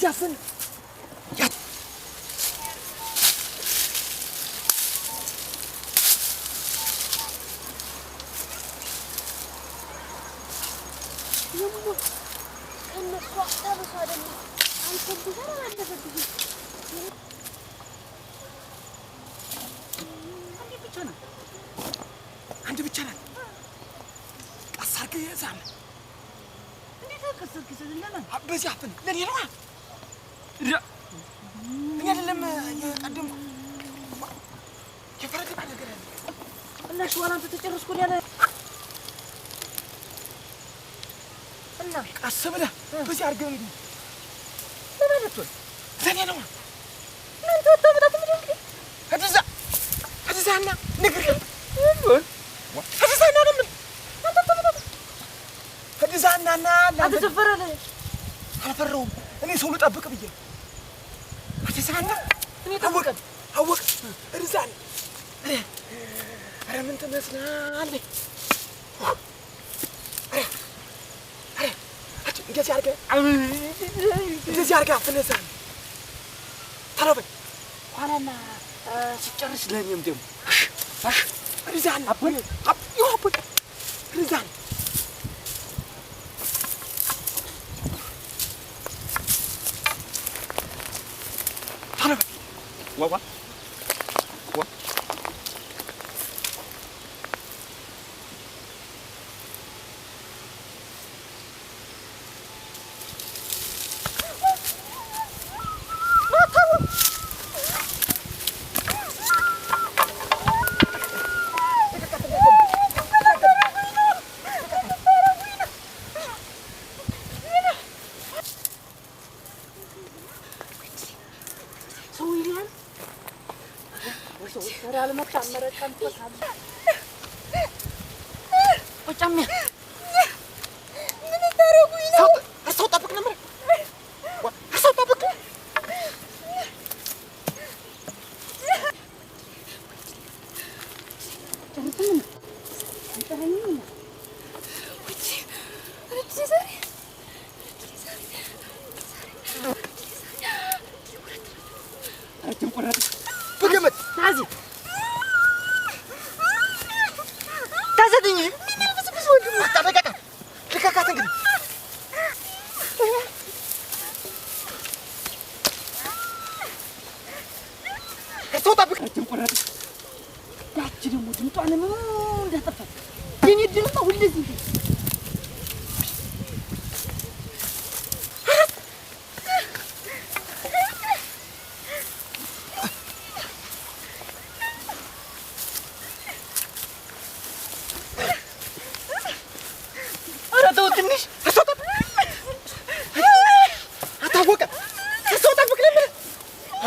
ያፈን ያ ከነሱ አጣብሶ አይደለም አንተ ብዘራ አለበት አንድ ብቻ ናት ቀሰርክ የዛም እንዴት ቀሰርክ ስለለና በዚህ አፈን ለኔ ነው እኔ አይደለም የቀደምኩ የፈረደ ነገር አለ እና ሸዋን አንተ ተጨረስኩ ያለ እና ቀስ ብለህ በዚህ አድርገህ እንግዲህ ለማለት ነው ለኔ ነው እናንተ ወጣበት ምን እንግዲህ هتزعلنا نجري هتزعلنا أنا هتزفر ليه؟ أنا فرهم أنا سولو طبق بيا هتزعلنا أنا طبق هوك هتزعلنا أنا من تمسنا علي جالس يارجع جالس يارجع في النزال ترى بي أنا سكرش لين يوم ديم رزان أبوي أبوي رزان ترى بي وا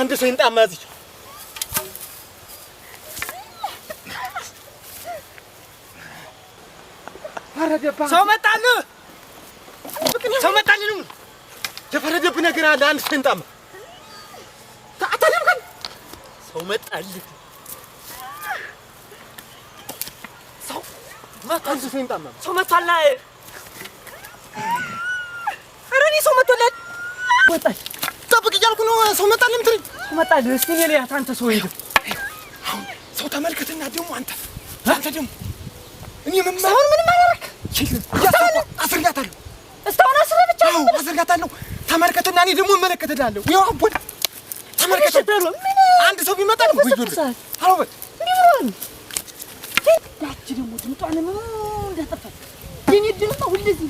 አንድ ሰው እንጣ ማዚ አረደባ ሰው መጣል ነው የፈረደብ ነገር አለ አንድ ሰው እንጣ ታታለም ግን ሰው መጣል አንድ ሰው እንጣ ሰው መጣል አረኒ ሰው መጣል ወጣይ ጠብቅ እያልኩ ነው ሰው መጣል ምትሪ መጣል እስቲ ነው አንተ ሰው ይሄድ አሁን ሰው ተመልከትና ደግሞ አንተ ደግሞ እኔ ምን ማረክ አስርጋታለሁ እስታውና አስረ ብቻ አስርጋታለሁ ተመልከትና እኔ ደግሞ እመለከትልሃለሁ ይኸው አቦድ ተመልከት አንድ ሰው ቢመጣ ነው ወይጆ አዎ ሊሆን ያቺ ደግሞ ድምጧን ምን እንደተፈጠ የኔ ድምጧ ሁለዚህ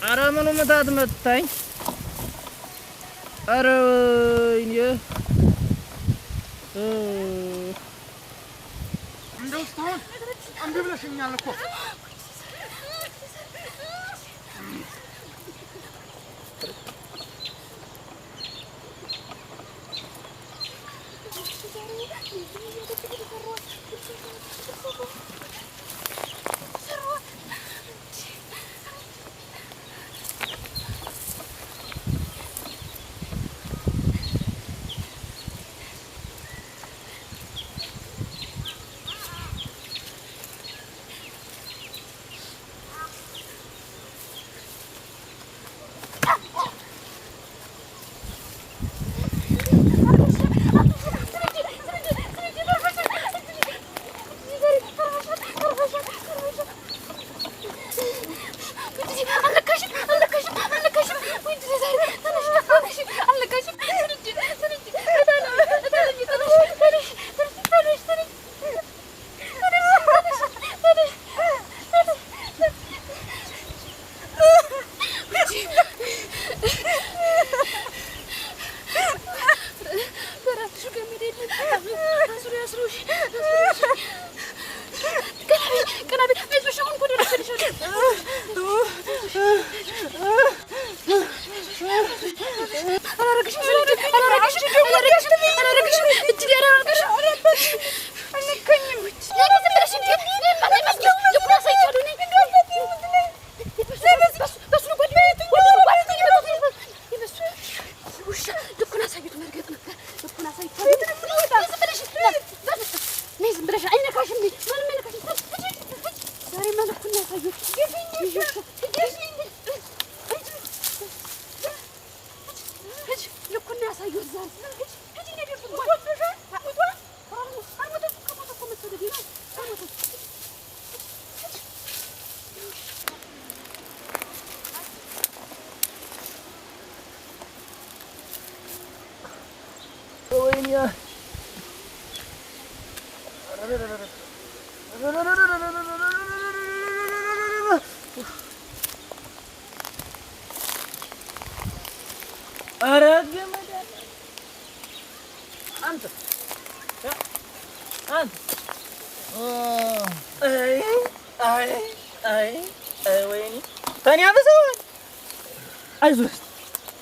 አራመኑ መታት መታኝ አረ ወይኔ እንደው እምቢ ብለሽኛል እኮ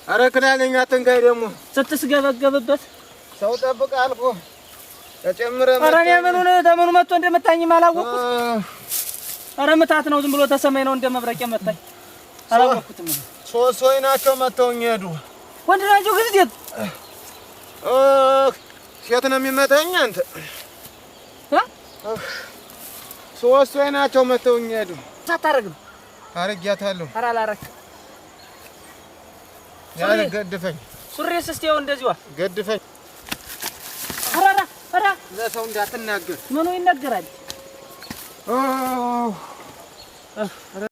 ኧረ ክዳለኛ አትንካኝ ደግሞ ስትስገበገብበት ሰው ጠብቅ አልኩ ተጨምረህ ኧረ እኔ ምኑን ተምኑ መጥቶ እንደመታኝም አላወቅሁት ኧረ ምታት ነው ዝም ብሎ ተሰማኝ ነው እንደመብረቅ የመታኝ አላወቅሁትም ሶስት ሰዎች ናቸው መተውኝ ሄዱ ወንድ ናቸው ግን ሴት ሴት ነው የሚመታኝ አንተ ሶስት ሰዎች ናቸው መተውኝ ሄዱ ሳታረግም አረጊያታለሁ ኧረ አላረግም ያለ ገድፈኝ ሱሪስ እስቲ ያው እንደዚሁ ገድፈኝ ኧረ ለሰው እንዳትናገር ምኑ ይነገራል